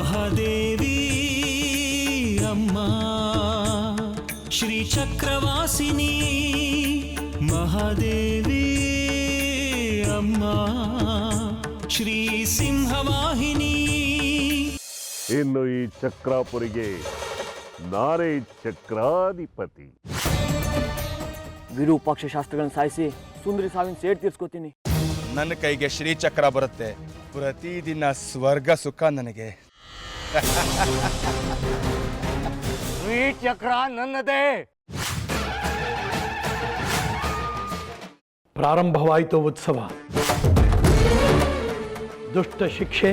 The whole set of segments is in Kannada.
ಮಹಾದೇವಿ ಅಮ್ಮ ಶ್ರೀ ಚಕ್ರವಾಸಿನಿ ಮಹಾದೇವಿ ಅಮ್ಮ ಶ್ರೀ ಸಿಂಹವಾಹಿನಿ. ಇನ್ನು ಈ ಚಕ್ರಾಪುರಿಗೆ ನಾರೇ ಚಕ್ರಾಧಿಪತಿ. ವಿರೂಪಾಕ್ಷ ಶಾಸ್ತ್ರಗಳನ್ನು ಸಾಯಿಸಿ ಸುಂದರಿ ಸಾವಿನ ಸೇಡ್ ತೀರ್ಸ್ಕೊತೀನಿ. ನನ್ನ ಕೈಗೆ ಶ್ರೀಚಕ್ರ ಬರುತ್ತೆ, ಪ್ರತಿದಿನ ಸ್ವರ್ಗ ಸುಖ ನನಗೆ. ಶ್ರೀಚಕ್ರ ನನ್ನದೇ. ಪ್ರಾರಂಭವಾಯಿತು ಉತ್ಸವ. ದುಷ್ಟ ಶಿಕ್ಷೆ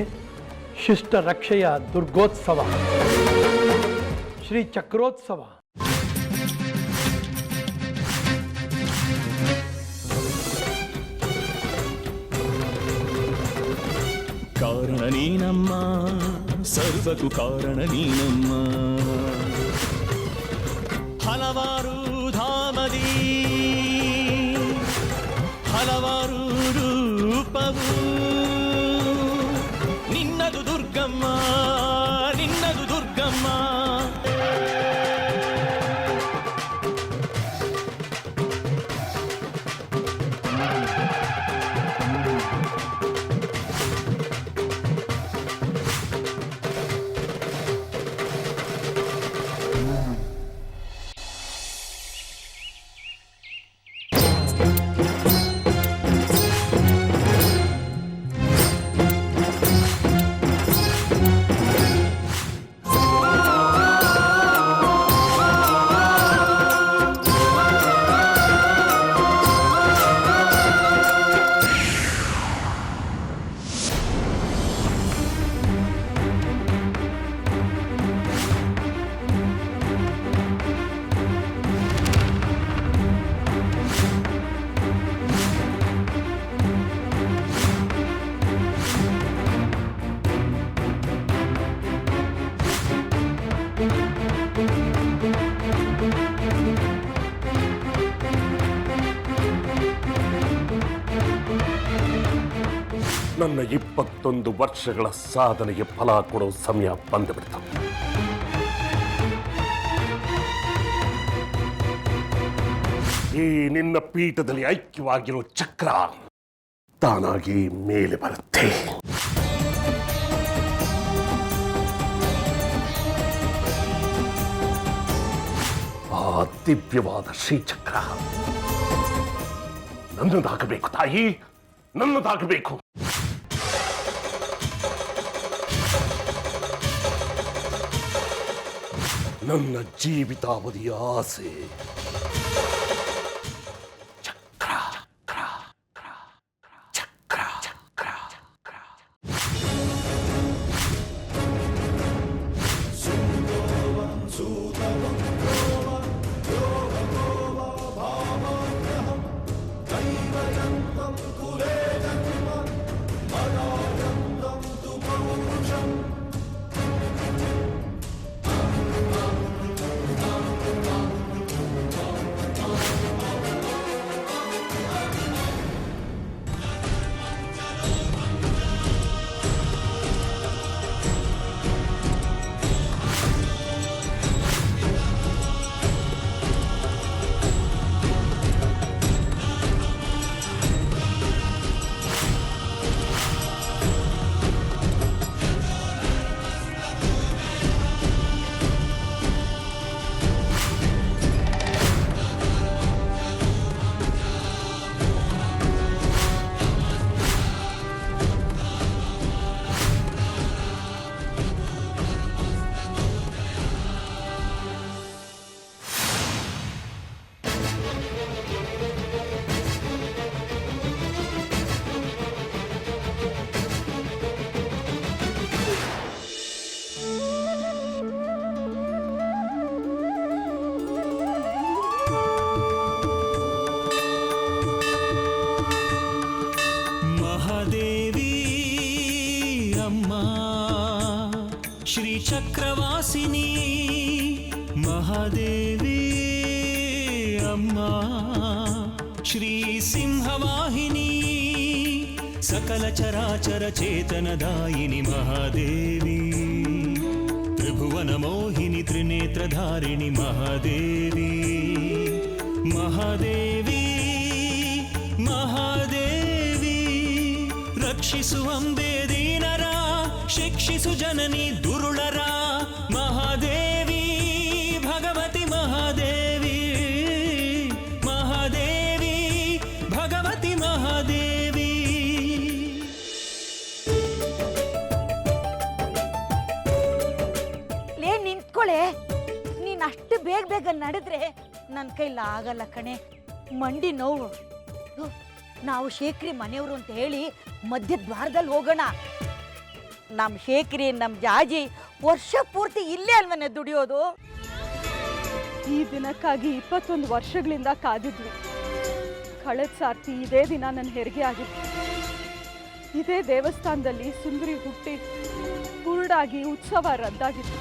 ಶಿಷ್ಟ ರಕ್ಷೆಯ ದುರ್ಗೋತ್ಸವ, ಶ್ರೀ ಚಕ್ರೋತ್ಸವ. ಕಾರಣ ನೀನಮ್ಮ, ಸರ್ವಕ್ಕೂ ಕಾರಣ ನೀನಮ್ಮ. ಹಲವಾರು ಧಾಮದಿ ಹಲವಾರು ರೂಪವು ನಿನ್ನದು ದುರ್ಗಮ್ಮ, ನಿನ್ನದು ದುರ್ಗಮ್ಮ. ನನ್ನ 21 ವರ್ಷಗಳ ಸಾಧನೆಗೆ ಫಲ ಕೊಡೋ ಸಮಯ ಬಂದುಬಿಡ್ತು. ಈ ನಿನ್ನ ಪೀಠದಲ್ಲಿ ಐಕ್ಯವಾಗಿರೋ ಚಕ್ರ ತಾನಾಗಿ ಮೇಲೆ ಬರುತ್ತೆ. ಆ ದಿವ್ಯವಾದ ಶ್ರೀಚಕ್ರ ನನ್ನದಾಗಬೇಕು ತಾಯಿ, ನನ್ನದಾಗಬೇಕು. ನನ್ನ ಜೀವಿತಾವಧಿಯ ಆಸೆ ಚಕ್ರ ಚಕ್ರ ಚಕ್ರ ಚಕ್ರ. ಚಕ್ರವಾಸಿನಿ ಮಹಾದೇವಿ ಅಮ್ಮ ಶ್ರೀ ಸಿಂಹವಾಹಿನಿ ಸಕಲ ಚರಾಚರ ಚೇತನದಾಯಿನಿ ಮಹಾದೇವಿ ಮನಮೋಹಿನಿ ತ್ರಿನೇತ್ರಧಾರಿಣಿ ಮಹಾದೇವಿ ಮಹಾದೇವಿ ಮಹಾದೇವಿ ರಕ್ಷಿಸು ಅಂಬೆ ದೀನರ ಶಿಕ್ಷಿಸು ಜನನಿ ದುರುಳರ ಮಹಾದೇವಿ ಭಗವತಿ ಮಹಾದೇವಿ ಮಹಾದೇವಿ ಭಗವತಿ ಮಹಾದೇವಿ. ನಿಂತ್ಕೊಳ್ಳೆ, ನೀನ್ ಅಷ್ಟು ಬೇಗ ನಡೆದ್ರೆ ನನ್ನ ಕೈಲಿ ಆಗಲ್ಲ ಕಣೆ, ಮಂಡಿ ನೋವು. ನಾವು ಶೇಖರಿ ಮನೆಯವರು ಅಂತ ಹೇಳಿ ಮಧ್ಯ ದ್ವಾರದಲ್ಲಿ ಹೋಗೋಣ. ನಮ್ಮ ಶೇಖರಿ ನಮ್ಮ ಜಾಜಿ ವರ್ಷ ಪೂರ್ತಿ ಇಲ್ಲೇ ಅಲ್ವನೆ ದುಡಿಯೋದು. ಈ ದಿನಕ್ಕಾಗಿ 21 ವರ್ಷಗಳಿಂದ ಕಾದಿದ್ವಿ. ಕಳೆದ ಸಾರ್ತಿ ಇದೇ ದಿನ ನನ್ನ ಹೆರಿಗೆ ಆಗಿತ್ತು. ಇದೇ ದೇವಸ್ಥಾನದಲ್ಲಿ ಸುಂದರಿ ಹುಟ್ಟಿ ಕುರುಡಾಗಿ ಉತ್ಸವ ರದ್ದಾಗಿತ್ತು.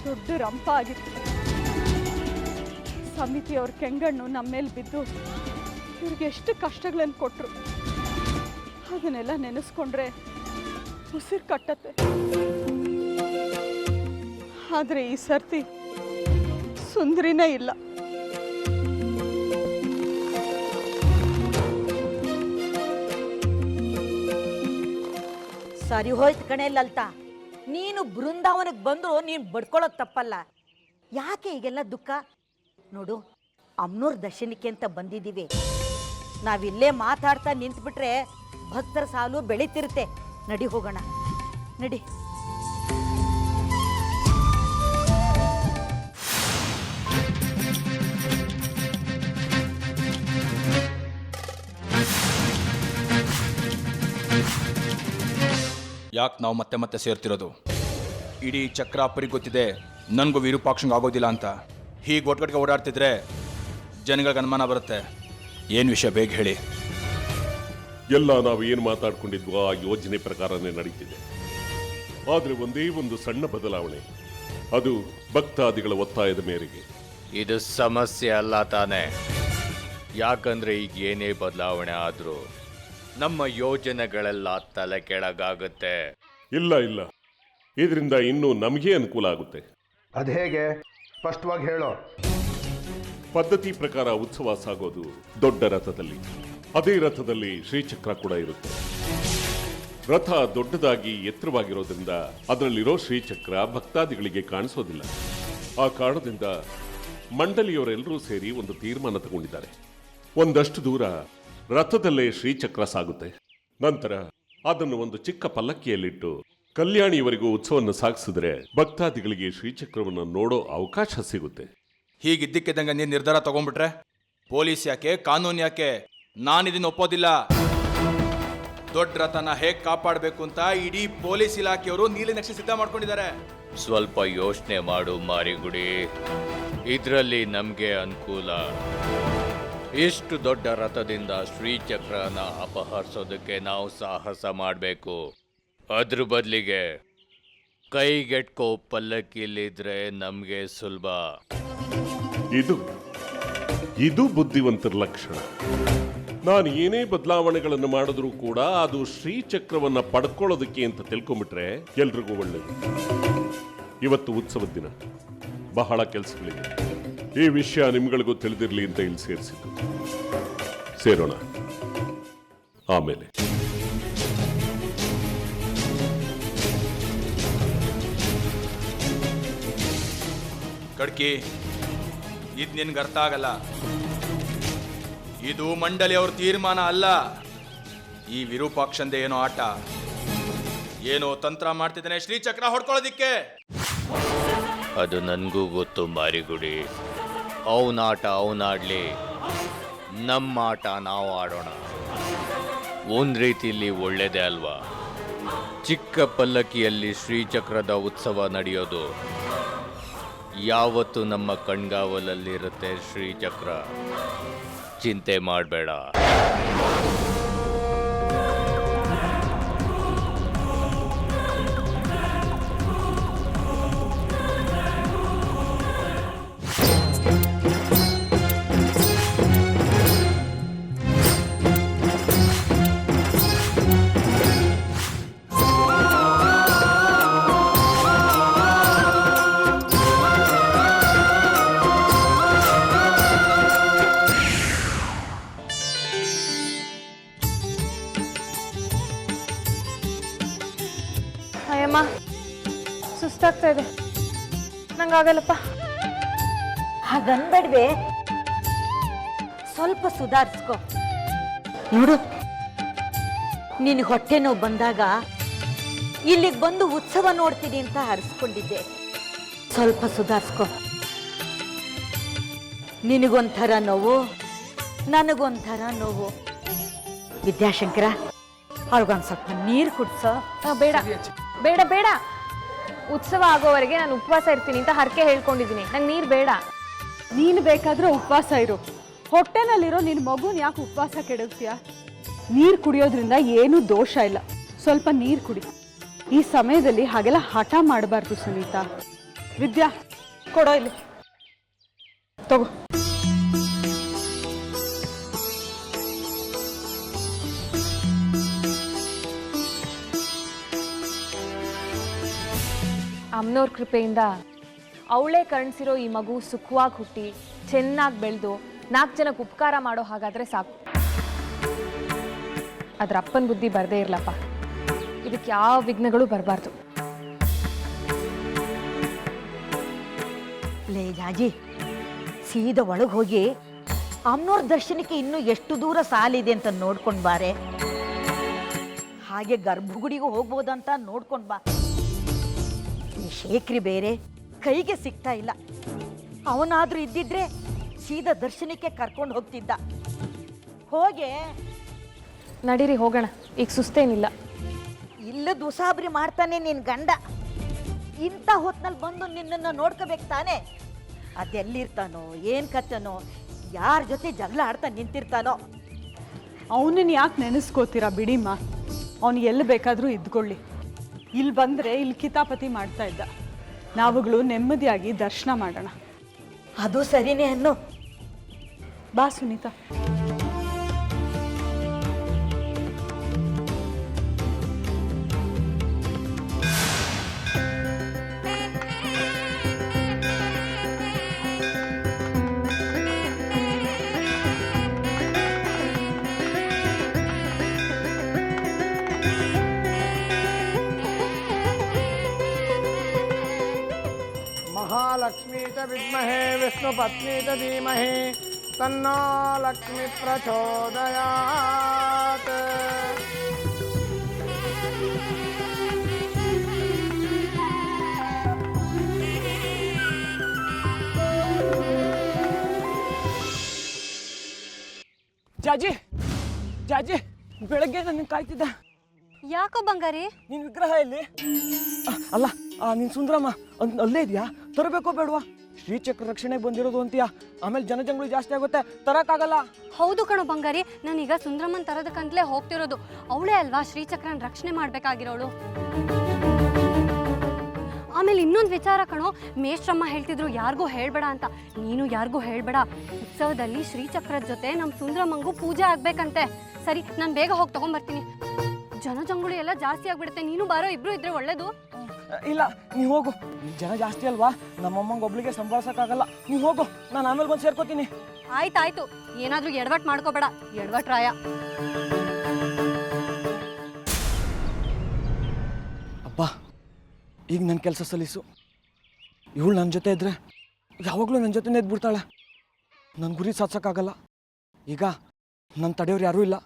ದೊಡ್ಡ ರಂಪ ಆಗಿತ್ತು. ಸಮಿತಿಯವ್ರ ಕೆಂಗಣ್ಣು ನಮ್ಮ ಮೇಲೆ ಬಿದ್ದು ಇವ್ರಿಗೆ ಎಷ್ಟು ಕಷ್ಟಗಳನ್ನು ಕೊಟ್ಟರು. ಅದನ್ನೆಲ್ಲ ನೆನೆಸ್ಕೊಂಡ್ರೆ ಉಸಿರು ಕಟ್ಟತ್ತೆ. ಆದರೆ ಈ ಸರ್ತಿ ಸುಂದರಿನೇ ಇಲ್ಲ. ಸರಿ ಹೋಯ್ತು ಕಣೆ ಲಲಿತಾ, ನೀನು ಬೃಂದಾವನಕ್ಕೆ ಬಂದ್ರು ನೀನು ಬಡ್ಕೊಳ್ಳೋದು ತಪ್ಪಲ್ಲ. ಯಾಕೆ ಈಗೆಲ್ಲ ದುಃಖ? ನೋಡು, ಅಮ್ಮನವ್ರ ದರ್ಶನಕ್ಕೆ ಅಂತ ಬಂದಿದ್ದೀವಿ. ನಾವಿಲ್ಲೇ ಮಾತಾಡ್ತಾ ನಿಂತ್ಬಿಟ್ರೆ ಭಕ್ತರ ಸಾಲು ಬೆಳೀತಿರುತ್ತೆ. ನಡಿ ಹೋಗೋಣ, ನಡಿ. ಯಾಕೆ ನಾವು ಮತ್ತೆ ಮತ್ತೆ ಸೇರ್ತಿರೋದು? ಇಡೀ ಚಕ್ರಾಪುರಿಗೆ ಗೊತ್ತಿದೆ ನನಗೂ ವಿರೂಪಾಕ್ಷಂಗೆ ಆಗೋದಿಲ್ಲ ಅಂತ. ಹೀಗೆ ಒಟ್ಟೊಟ್ಟಿಗೆ ಓಡಾಡ್ತಿದ್ರೆ ಜನಗಳಿಗೆ ಅನುಮಾನ ಬರುತ್ತೆ. ಏನು ವಿಷಯ ಬೇಗ ಹೇಳಿ. ಎಲ್ಲ ನಾವು ಏನು ಮಾತಾಡ್ಕೊಂಡಿದ್ವೋ ಆ ಯೋಜನೆ ಪ್ರಕಾರನೇ ನಡೀತಿದೆ. ಆದರೆ ಒಂದೇ ಒಂದು ಸಣ್ಣ ಬದಲಾವಣೆ, ಅದು ಭಕ್ತಾದಿಗಳ ಒತ್ತಾಯದ ಮೇರೆಗೆ. ಇದು ಸಮಸ್ಯೆ ಅಲ್ಲ ತಾನೆ? ಯಾಕಂದ್ರೆ ಈಗ ಏನೇ ಬದಲಾವಣೆ ಆದರೂ ನಮ್ಮ ಯೋಜನೆಗಳೆಲ್ಲ ತಲೆ ಕೆಳಗಾಗುತ್ತೆ. ಇಲ್ಲ, ಇದರಿಂದ ಇನ್ನೂ ನಮಗೆ ಅನುಕೂಲ ಆಗುತ್ತೆ. ಅದು ಹೇಗೆ? ಸ್ಪಷ್ಟವಾಗಿ ಹೇಳೋ. ಪದ್ಧತಿ ಪ್ರಕಾರ ಉತ್ಸವ ಸಾಗೋದು ದೊಡ್ಡ ರಥದಲ್ಲಿ. ಅದೇ ರಥದಲ್ಲಿ ಶ್ರೀಚಕ್ರ ಕೂಡ ಇರುತ್ತೆ. ರಥ ದೊಡ್ಡದಾಗಿ ಎತ್ತರವಾಗಿರೋದ್ರಿಂದ ಅದರಲ್ಲಿರೋ ಶ್ರೀಚಕ್ರ ಭಕ್ತಾದಿಗಳಿಗೆ ಕಾಣಿಸೋದಿಲ್ಲ. ಆ ಕಾರಣದಿಂದ ಮಂಡಳಿಯವರೆಲ್ಲರೂ ಸೇರಿ ಒಂದು ತೀರ್ಮಾನ ತಗೊಂಡಿದ್ದಾರೆ. ಒಂದಷ್ಟು ದೂರ ರಥದಲ್ಲೇ ಶ್ರೀಚಕ್ರ ಸಾಗುತ್ತೆ. ನಂತರ ಅದನ್ನು ಒಂದು ಚಿಕ್ಕ ಪಲ್ಲಕ್ಕಿಯಲ್ಲಿಟ್ಟು ಕಲ್ಯಾಣಿಯವರೆಗೂ ಉತ್ಸವವನ್ನು ಸಾಗಿಸಿದ್ರೆ ಭಕ್ತಾದಿಗಳಿಗೆ ಶ್ರೀಚಕ್ರವನ್ನು ನೋಡೋ ಅವಕಾಶ ಸಿಗುತ್ತೆ. ಹೀಗಿದ್ದಕ್ಕಿದ್ದಂಗೆ ನೀನು ನಿರ್ಧಾರ ತಗೊಂಡ್ಬಿಟ್ರೆ ಪೊಲೀಸ್ ಯಾಕೆ, ಕಾನೂನು ಯಾಕೆ? ನಾನಿದನ್ನು ಒಪ್ಪೋದಿಲ್ಲ. ದೊಡ್ಡ ರಥನ ಹೇಗೆ ಕಾಪಾಡಬೇಕು ಅಂತ ಇಡೀ ಪೊಲೀಸ್ ಇಲಾಖೆಯವರು ನೀಲಿ ನಕ್ಷೆ ಸಿದ್ಧ ಮಾಡ್ಕೊಂಡಿದ್ದಾರೆ. ಸ್ವಲ್ಪ ಯೋಚನೆ ಮಾಡು ಮಾರಿಗುಡಿ, ಇದರಲ್ಲಿ ನಮಗೆ ಅನುಕೂಲ. ಇಷ್ಟು ದೊಡ್ಡ ರಥದಿಂದ ಶ್ರೀಚಕ್ರನ ಅಪಹರಿಸೋದಕ್ಕೆ ನಾವು ಸಾಹಸ ಮಾಡಬೇಕು. ಅದ್ರ ಬದಲಿಗೆ ಕೈಗೆಟ್ಕೋ ಪಲ್ಲಕ್ಕಿಲಿದ್ರೆ ನಮಗೆ ಸುಲಭ. ಇದು ಬುದ್ಧಿವಂತರ ಲಕ್ಷಣ. ನಾನು ಏನೇ ಬದಲಾವಣೆಗಳನ್ನು ಮಾಡಿದ್ರೂ ಕೂಡ ಅದು ಶ್ರೀಚಕ್ರವನ್ನ ಪಡ್ಕೊಳ್ಳೋದಕ್ಕೆ ಅಂತ ತಿಳ್ಕೊಂಬಿಟ್ರೆ ಎಲ್ರಿಗೂ ಒಳ್ಳೆಯದು. ಇವತ್ತು ಉತ್ಸವದ ದಿನ, ಬಹಳ ಕೆಲಸಗಳಿವೆ. ಈ ವಿಷಯ ನಿಮ್ಗಳಿಗೂ ತಿಳಿದಿರಲಿ ಅಂತ ಇಲ್ಲಿ ಸೇರಿಸಿದ್ದು. ಸೇರೋಣ ಆಮೇಲೆ. ಕಡ್ಕಿ, ಇದು ನಿನ್ಗೆ ಅರ್ಥ ಆಗಲ್ಲ. ಇದು ಮಂಡಳಿಯವ್ರ ತೀರ್ಮಾನ ಅಲ್ಲ. ಈ ವಿರೂಪಾಕ್ಷಂದೆ ಏನೋ ಆಟ, ಏನೋ ತಂತ್ರ ಮಾಡ್ತಿದ್ದಾನೆ ಶ್ರೀಚಕ್ರ ಹೊಡ್ಕೊಳ್ಳೋದಿಕ್ಕೆ. ಅದು ನನಗೂ ಗೊತ್ತು ಮಾರಿಗುಡಿ. ಅವನಾಟ ಅವನಾಡ್ಲಿ, ನಮ್ಮ ಆಟ ನಾವು ಆಡೋಣ. ಒಂದು ರೀತಿಯಲ್ಲಿ ಒಳ್ಳೇದೇ ಅಲ್ವಾ? ಚಿಕ್ಕ ಪಲ್ಲಕ್ಕಿಯಲ್ಲಿ ಶ್ರೀಚಕ್ರದ ಉತ್ಸವ ನಡೆಯೋದು. ಯಾವತ್ತು ನಮ್ಮ ಕಣ್ಗಾವಲಲ್ಲಿರುತ್ತೆ ಶ್ರೀಚಕ್ರ. ಚಿಂತೆ ಮಾಡಬೇಡ. ಅಮ್ಮ ಸುಸ್ತಾಗ್ತಾ ಇದೆ, ನಂಗಾಗಲ್ಲಪ್ಪ. ಹಾಗನ್ಬೇಡ್ವೆ, ಸ್ವಲ್ಪ ಸುಧಾರಿಸ್ಕೊ. ನೋಡು, ನಿನ್ ಹೊಟ್ಟೆ ನೋವು ಬಂದಾಗ ಇಲ್ಲಿಗೆ ಬಂದು ಉತ್ಸವ ನೋಡ್ತೀನಿ ಅಂತ ಹರಿಸ್ಕೊಂಡಿದ್ದೆ. ಸ್ವಲ್ಪ ಸುಧಾರಿಸ್ಕೊ. ನಿನಗೊಂಥರ ನೋವು, ನನಗೊಂಥರ ನೋವು. ವಿದ್ಯಾಶಂಕರ, ಅವಳಿಗೊಂದು ಸ್ವಲ್ಪ ನೀರು ಕುಡ್ಸೋ. ಬೇಡ ಬೇಡ ಬೇಡ, ಉತ್ಸವ ಆಗೋವರೆಗೆ ನಾನು ಉಪವಾಸ ಇರ್ತೀನಿ ಅಂತ ಹರಕೆ ಹೇಳ್ಕೊಂಡಿದ್ದೀನಿ. ನಂಗೆ ನೀರು ಬೇಡ. ನೀನು ಬೇಕಾದ್ರೆ ಉಪವಾಸ ಇರು, ಹೊಟ್ಟೆನಲ್ಲಿರೋ ನಿನ್ನ ಮಗುನ ಯಾಕೆ ಉಪವಾಸ ಕೆಡಗ್ತೀಯ? ನೀರು ಕುಡಿಯೋದ್ರಿಂದ ಏನೂ ದೋಷ ಇಲ್ಲ. ಸ್ವಲ್ಪ ನೀರು ಕುಡಿ. ಈ ಸಮಯದಲ್ಲಿ ಹಾಗೆಲ್ಲ ಹಠ ಮಾಡಬಾರ್ದು ಸುನೀತಾ. ವಿದ್ಯಾ, ಕೊಡೋ ಇಲ್ಲಿ, ತಗೋ. ಅಮ್ಮನವ್ರ ಕೃಪೆಯಿಂದ ಅವಳೇ ಕರುಣಿಸಿರೋ ಈ ಮಗು ಸುಖವಾಗಿ ಹುಟ್ಟಿ ಚೆನ್ನಾಗಿ ಬೆಳೆದು 4 ಜನಕ್ಕೆ ಉಪಕಾರ ಮಾಡೋ ಹಾಗಾದರೆ ಸಾಕು. ಅದ್ರ ಅಪ್ಪನ ಬುದ್ಧಿ ಬರದೇ ಇರಲಪ್ಪ. ಇದಕ್ಕೆ ಯಾವ ವಿಘ್ನಗಳು ಬರಬಾರ್ದು. ಲೇ ಜಾಜಿ, ಸೀದಾ ಒಳಗೆ ಹೋಗಿ ಅಮ್ಮನವ್ರ ದರ್ಶನಕ್ಕೆ ಇನ್ನೂ ಎಷ್ಟು ದೂರ ಸಾಲಿದೆ ಅಂತ ನೋಡ್ಕೊಂಡು ಬಾರೆ. ಹಾಗೆ ಗರ್ಭಗುಡಿಗೂ ಹೋಗ್ಬೋದಂತ ನೋಡ್ಕೊಂಡು ಬಾ. ಈ ಶೇಖರಿ ಬೇರೆ ಕೈಗೆ ಸಿಗ್ತಾ ಇಲ್ಲ. ಅವನಾದ್ರೂ ಇದ್ದಿದ್ರೆ ಸೀದಾ ದರ್ಶನಕ್ಕೆ ಕರ್ಕೊಂಡು ಹೋಗ್ತಿದ್ದ. ಹೋಗೆ ನಡೀರಿ ಹೋಗೋಣ, ಈಗ ಸುಸ್ತೇನಿಲ್ಲ. ಇಲ್ಲದ ಉಸಾಬ್ರಿ ಮಾಡ್ತಾನೆ ನಿನ್ ಗಂಡ. ಇಂಥ ಹೊತ್ನಲ್ಲಿ ಬಂದು ನಿನ್ನನ್ನು ನೋಡ್ಕೋಬೇಕು ತಾನೆ. ಅದೆಲ್ಲಿರ್ತಾನೋ, ಏನು ಕತ್ತನೋ, ಯಾರ ಜೊತೆ ಜಗಳ ಆಡ್ತಾ ನಿಂತಿರ್ತಾನೋ. ಅವನನ್ನ ಯಾಕೆ ನೆನೆಸ್ಕೋತೀರಾ? ಬಿಡಿಮ್ಮ, ಅವನು ಎಲ್ಲಿ ಬೇಕಾದರೂ ಇದ್ಕೊಳ್ಳಿ. ಇಲ್ಲಿ ಬಂದರೆ ಇಲ್ಲಿ ಕಿತಾಪತಿ ಮಾಡ್ತಾ ಇದ್ದ. ನಾವುಗಳು ನೆಮ್ಮದಿಯಾಗಿ ದರ್ಶನ ಮಾಡೋಣ. ಅದು ಸರಿನೇ ಅನ್ನೋ. ಬಾ ಸುನೀತಾ. महालक्ष्मी च विद्महे विष्णुपत्नी च धीमहि तन्नो लक्ष्मी प्रचोदयात्। ಜಾಜಿ, ಜಾಜಿ, ಬೆಳಗ್ಗೆ ನನ್ನ ಕಾಯ್ತಿದ್ದ. ಯಾಕೋ ಬಂಗಾರಿ? ನಿನ್ ವಿಗ್ರಹ ಎಲ್ಲಿ? ಅಲ್ಲ, ನಿನ್ ಸುಂದರಮ್ಮ ಅಲ್ಲೇ ಇದೆಯಾ? ತರಬೇಕೋ ಬೇಡವಾ? ಶ್ರೀಚಕ್ರ ರಕ್ಷಣೆಗೆ ಬಂದಿರೋದು ಅಂತೀಯಾ? ಆಮೇಲೆ ಜನಜಂಗುಳಿ ಜಾಸ್ತಿ ಆಗುತ್ತೆ, ತರಕ್ಕಾಗಲ್ಲ. ಹೌದು ಕಣೋ ಬಂಗಾರಿ, ನಾನೀಗ ಸುಂದ್ರಮ್ಮನ್ ತರೋದಕ್ಕಂತಲೇ ಹೋಗ್ತಿರೋದು. ಅವಳೇ ಅಲ್ವಾ ಶ್ರೀಚಕ್ರನ ರಕ್ಷಣೆ ಮಾಡ್ಬೇಕಾಗಿರೋಳು. ಆಮೇಲೆ ಇನ್ನೊಂದು ವಿಚಾರ ಕಣೋ, ಮೇಷ್ಟ್ರಮ್ಮ ಹೇಳ್ತಿದ್ರು ಯಾರಿಗೂ ಹೇಳ್ಬೇಡ ಅಂತ. ನೀನು ಯಾರಿಗೂ ಹೇಳ್ಬೇಡ. ಉತ್ಸವದಲ್ಲಿ ಶ್ರೀಚಕ್ರದ ಜೊತೆ ನಮ್ಮ ಸುಂದ್ರಮ್ಮಂಗೂ ಪೂಜೆ ಆಗ್ಬೇಕಂತೆ. ಸರಿ, ನಾನು ಬೇಗ ಹೋಗಿ ತಗೊಂಡ್ಬರ್ತೀನಿ. ಜನಜಂಗುಳಿ ಎಲ್ಲ ಜಾಸ್ತಿ ಆಗ್ಬಿಡುತ್ತೆ. ನೀನು ಬಾರೋ, ಇಬ್ರು ಇದ್ರೆ ಒಳ್ಳೇದು. ಇಲ್ಲ, ನೀವು ಹೋಗು. ಜನ ಜಾಸ್ತಿ ಅಲ್ವಾ, ನಮ್ಮಮ್ಮಂಗೆ ಒಬ್ಳಿಗೆ ಸಂಭಾಳಿಸಕ್ಕಾಗಲ್ಲ. ನೀವು ಹೋಗು, ನಾನು ಆಮೇಲೆ ಬಂದು ಸೇರ್ಕೋತೀನಿ. ಆಯ್ತಾಯ್ತು, ಏನಾದ್ರೂ ಎಡವಟ್ ಮಾಡ್ಕೋಬೇಡ. ಎಡವಟ್ರಾಯ. ಅಪ್ಪ, ಈಗ ನನ್ನ ಕೆಲಸ ಸಲ್ಲಿಸು. ಇವಳು ನನ್ನ ಜೊತೆ ಇದ್ರೆ ಯಾವಾಗಲೂ ನನ್ನ ಜೊತೆನೇ ಇದ್ಬಿಡ್ತಾಳೆ. ನನ್ನ ಗುರಿ ಸಾಧಿಸೋಕ್ಕಾಗಲ್ಲ. ಈಗ ನನ್ನ ತಡೆಯೋರು ಯಾರೂ ಇಲ್ಲ.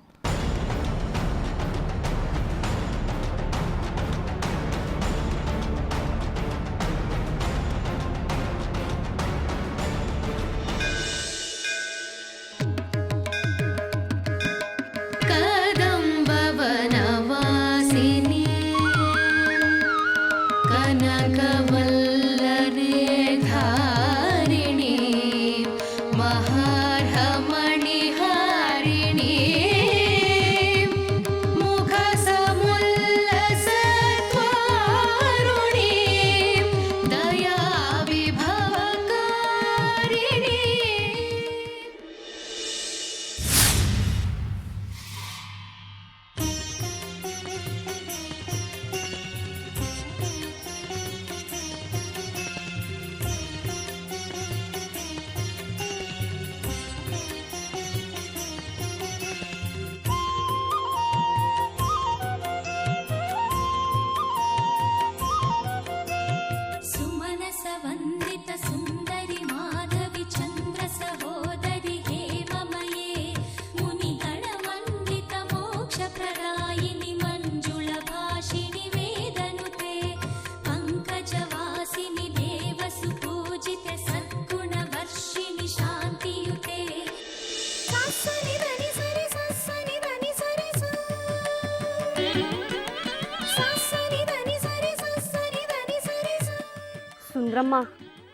ಸುಂದ್ರಮ್ಮ,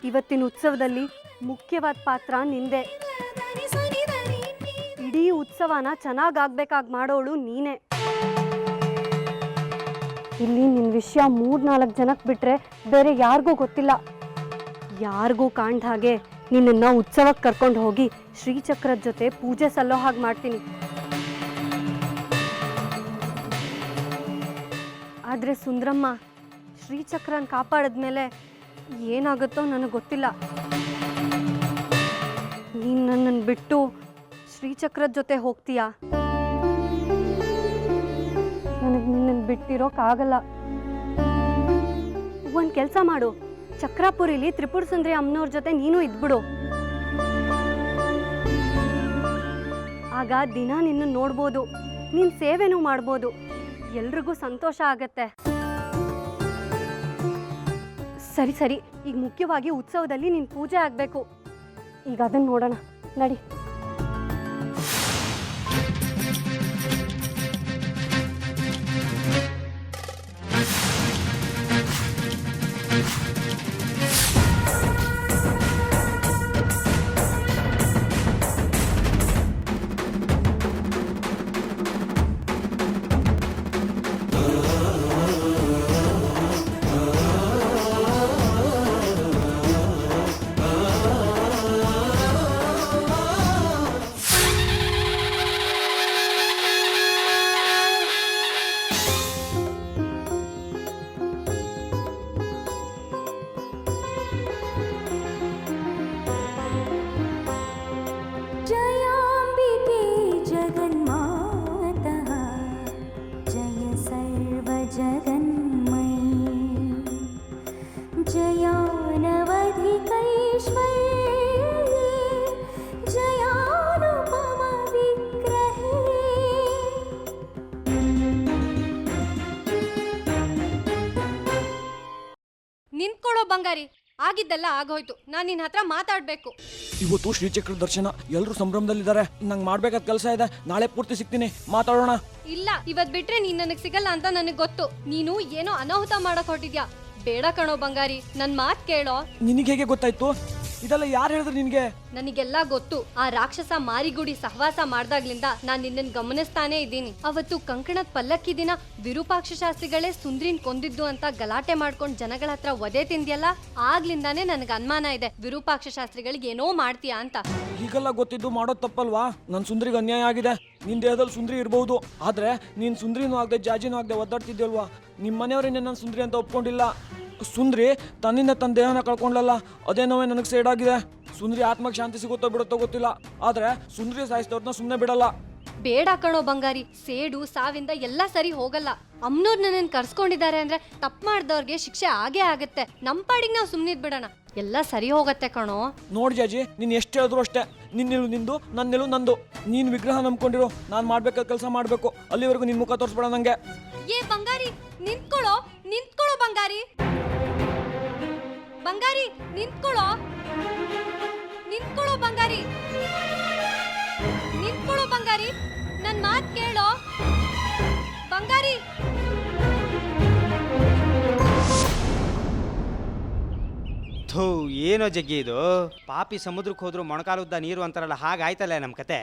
ಇವತ್ತಿನ ಉತ್ಸವದಲ್ಲಿ ಮುಖ್ಯವಾದ ಪಾತ್ರ ನಿಂದೆ. ಇಡೀ ಉತ್ಸವನ ಚೆನ್ನಾಗಾಗ್ಬೇಕಾಗಿ ಮಾಡೋಳು ನೀನೇ. ಇಲ್ಲಿ ನಿನ್ನ ವಿಷಯ 3-4 ಜನಕ್ಕೆ ಬಿಟ್ಟರೆ ಬೇರೆ ಯಾರಿಗೂ ಗೊತ್ತಿಲ್ಲ. ಯಾರಿಗೂ ಕಾಣ್ದ ಹಾಗೆ ನಿನ್ನನ್ನು ಉತ್ಸವಕ್ಕೆ ಕರ್ಕೊಂಡು ಹೋಗಿ ಶ್ರೀಚಕ್ರದ ಜೊತೆ ಪೂಜೆ ಸಲ್ಲೋ ಹಾಗೆ ಮಾಡ್ತೀನಿ. ಆದರೆ ಸುಂದ್ರಮ್ಮ, ಶ್ರೀಚಕ್ರನ ಕಾಪಾಡಿದ್ಮೇಲೆ ಏನಾಗುತ್ತೋ ನನಗೆ ಗೊತ್ತಿಲ್ಲ. ನೀನು ನನ್ನನ್ನು ಬಿಟ್ಟು ಶ್ರೀಚಕ್ರದ ಜೊತೆ ಹೋಗ್ತೀಯಾ? ನನಗೆ ನಿನ್ನನ್ನು ಬಿಟ್ಟಿರೋಕ್ಕಾಗಲ್ಲ. ಒಂದು ಕೆಲಸ ಮಾಡು, ಚಕ್ರಾಪುರಿಲಿ ತ್ರಿಪುರ ಸುಂದರಿ ಅಮ್ಮನವ್ರ ಜೊತೆ ನೀನು ಇದ್ಬಿಡು. ಆಗ ದಿನ ನಿನ್ನ ನೋಡ್ಬೋದು, ನಿನ್ನ ಸೇವೆನೂ ಮಾಡ್ಬೋದು, ಎಲ್ರಿಗೂ ಸಂತೋಷ ಆಗತ್ತೆ. ಸರಿ ಸರಿ, ಈಗ ಮುಖ್ಯವಾಗಿ ಉತ್ಸವದಲ್ಲಿ ನಿನ್ನ ಪೂಜೆ ಆಗಬೇಕು. ಈಗ ಅದನ್ನು ನೋಡೋಣ, ನಡಿ. ನಿಂತ್ಕೊಳ್ಳೋ ಬಂಗಾರಿ, ಆಗಿದ್ದೆಲ್ಲ ಆಗೋಯ್ತು. ನಾನು ನಿನ್ನ ಹತ್ರ ಮಾತಾಡಬೇಕು. ಇವತ್ತು ಶ್ರೀಚಕ್ರ ದರ್ಶನ, ಎಲ್ಲರೂ ಸಂಭ್ರಮದಲ್ಲಿದ್ದಾರೆ. ನಂಗೆ ಮಾಡ್ಬೇಕಾದ ಕೆಲಸ ಇದೆ, ನಾಳೆ ಪೂರ್ತಿ ಸಿಗ್ತೀನಿ, ಮಾತಾಡೋಣ. ಇಲ್ಲ, ಇವತ್ತು ಬಿಟ್ರೆ ನೀನು ನನಗೆ ಸಿಗಲ್ಲ ಅಂತ ನನಗೆ ಗೊತ್ತು. ನೀನು ಏನೋ ಅನಾಹುತ ಮಾಡಕ್ ಹೊಟ್ಟಿದ್ಯಾ. ಬೇಡ ಕಣೋ ಬಂಗಾರಿ, ನನ್ನ ಮಾತು ಕೇಳೋ. ನಿನಗೆ ಹೇಗೆ ಗೊತ್ತಾಯ್ತು? ಇದೆಲ್ಲ ಯಾರು ಹೇಳಿದ್ರು ನಿನಗೆ? ನನಗೆಲ್ಲ ಗೊತ್ತು. ಆ ರಾಕ್ಷಸ ಮಾರಿಗುಡಿ ಸಹವಾಸ ಮಾಡ್ದಾಗ್ಲಿಂದ ನಾನು ನಿನ್ನನ್ನು ಗಮನಿಸ್ತಾನೆ ಇದ್ದೀನಿ. ಅವತ್ತು ಕಂಕಣದ ಪಲ್ಲಕ್ಕಿ ದಿನ ವಿರೂಪಾಕ್ಷ ಶಾಸ್ತ್ರಿಗಳೇ ಸುಂದ್ರಿನ್ ಕೊಂದಿದ್ದು ಅಂತ ಗಲಾಟೆ ಮಾಡ್ಕೊಂಡು ಜನಗಳ ಹತ್ರ ಒದೆ ತಿಂದ್ಯಲ್ಲ, ಆಗ್ಲಿಂದಾನೇ ನನಗೆ ಅನುಮಾನ ಇದೆ ವಿರೂಪಾಕ್ಷ ಶಾಸ್ತ್ರಿಗಳಿಗೆ ಏನೋ ಮಾಡ್ತೀಯಾ ಅಂತ. ಹೀಗೆಲ್ಲ ಗೊತ್ತಿದ್ದು ಮಾಡೋದು ತಪ್ಪಲ್ವಾ? ನನ್ನ ಸುಂದ್ರಿಗೆ ಅನ್ಯಾಯ ಆಗಿದೆ. ನಿನ್ನ ದೇಹದಲ್ಲಿ ಸುಂದ್ರಿ ಇರಬಹುದು, ಆದ್ರೆ ನೀನು ಸುಂದ್ರಿನೂ ಆಗದೆ ಜಾಜಿನೂ ಆಗದೆ ಒದ್ದಾಡ್ತಿದ್ಯಲ್ವಾ? ನಿಮ್ಮ ಮನೆಯವರೇ ನನ್ನ ಸುಂದ್ರಿ ಅಂತ ಒಪ್ಕೊಂಡಿಲ್ಲ. ಸುಂದ್ರಿ ತನ್ನಿಂದ ತನ್ನ ದೇಹನ ಕಳ್ಕೊಂಡ್ಲಲ್ಲ, ಅದೇ ನೋವೇ ನನಗೆ ಸೇಡ್ ಆಗಿದೆ. ಸುಂದ್ರಿ ಆತ್ಮಕ್ಕೆ ಶಾಂತಿ ಸಿಗುತ್ತೋ ಬಿಡುತ್ತೋ ಗೊತ್ತಿಲ್ಲ, ಆದ್ರೆ ಸುಂದ್ರಿ ಸಾಯಿಸಿದವ್ರನ್ನ ಸುಮ್ಮನೆ ಬಿಡಲ್ಲ. ಬೇಡ ಕಣೋ ಬಂಗಾರಿ, ಸೇಡು ಸಾವಿಂದ ಎಲ್ಲ ಸರಿ ಹೋಗಲ್ಲ. ಅಮ್ನೋರ್ ನನ್ನನ್ನು ಕರ್ಸ್ಕೊಂಡಿದ್ದಾರೆ ಅಂದ್ರೆ ತಪ್ಪು ಮಾಡಿದವ್ರಿಗೆ ಶಿಕ್ಷೆ ಆಗೇ ಆಗತ್ತೆ. ನಮ್ಮ ಪಾಡಿಗೆ ನಾವು ಸುಮ್ಮನಿದ್ ಬಿಡೋಣ, ಎಲ್ಲ ಸರಿ ಹೋಗತ್ತೆ ಕಣೋ. ನೋಡಿ ಜಾಜಿ, ನೀನು ಎಷ್ಟು ಹೇಳಿದ್ರು ಅಷ್ಟೇ. ನಿನ್ನೆಲು ನಿಂದು, ನನ್ನೆಲು ನಂದು. ನೀನು ವಿಗ್ರಹ ನಂಬ್ಕೊಂಡಿರು, ನಾನು ಮಾಡ್ಬೇಕಾದ ಕೆಲಸ ಮಾಡಬೇಕು. ಅಲ್ಲಿವರೆಗೂ ನಿನ್ನ ಮುಖ ತೋರಿಸ್ಬೇಡ ನಂಗೆ. ಏ ಬಂಗಾರಿ, ನಿಂತ್ಕೊಳ್ಳೋ ಬಂಗಾರಿ. ಬಂಗಾರಿ ನಿಂತ್ಕೊಳ್ಳೋ ಬಂಗಾರಿ. ನಿಂತ್ಕೊಳ್ಳೋ ಬಂಗಾರಿ, ನನ್ನ ಮಾತು ಕೇಳೋ ಬಂಗಾರಿ. ಥೂ, ಏನೋ ಜಗ್ಗಿ ಇದು. ಪಾಪಿ ಸಮುದ್ರಕ್ಕೆ ಹೋದ್ರು ಮೊಣಕಾಲುದ್ದ ನೀರು ಅಂತಾರಲ್ಲ, ಹಾಗಾಯ್ತಲ್ಲ ನಮ್ಮ ಕತೆ.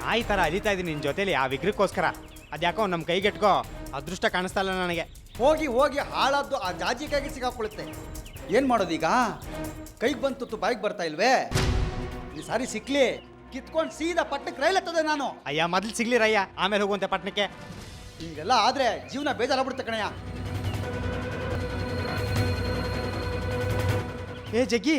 ನಾಯಿ ಥರ ಅಲಿತಾ ಇದ್ದೀನಿ ನಿನ್ನ ಜೊತೇಲಿ ಆ ವಿಗ್ರಹಕ್ಕೋಸ್ಕರ. ಅದ್ಯಾಕೋ ನಮ್ಮ ಕೈಗೆಟ್ಕೋ, ಅದೃಷ್ಟ ಕಾಣಿಸ್ತಾ ಇಲ್ಲ ನನಗೆ. ಹೋಗಿ ಹೋಗಿ ಹಾಳಾದ್ದು ಆ ಜಾಜಿ ಕೈಗೆ ಸಿಗಾಕೊಳ್ಳುತ್ತೆ. ಏನು ಮಾಡೋದೀಗ? ಕೈಗೆ ಬಂತು ಬಾಯಿಗೆ ಬರ್ತಾ ಇಲ್ವೇ? ಈ ಸಾರಿ ಸಿಕ್ಲಿ, ಕಿತ್ಕೊಂಡು ಸೀದಾ ಪಟ್ಟಕ್ಕೆ ರೈಲ್ ಹತ್ತದೆ ನಾನು. ಅಯ್ಯ, ಮೊದಲು ಸಿಗ್ಲಿ ರಯ್ಯ, ಆಮೇಲೆ ಹೋಗುವಂತೆ ಪಟ್ಟಣಕ್ಕೆ. ಹಿಂಗೆಲ್ಲ ಆದರೆ ಜೀವನ ಬೇಜಾರಾಗ್ಬಿಡುತ್ತೆ ಕಣಯ್ಯ. ಏ ಜಗ್ಗಿ,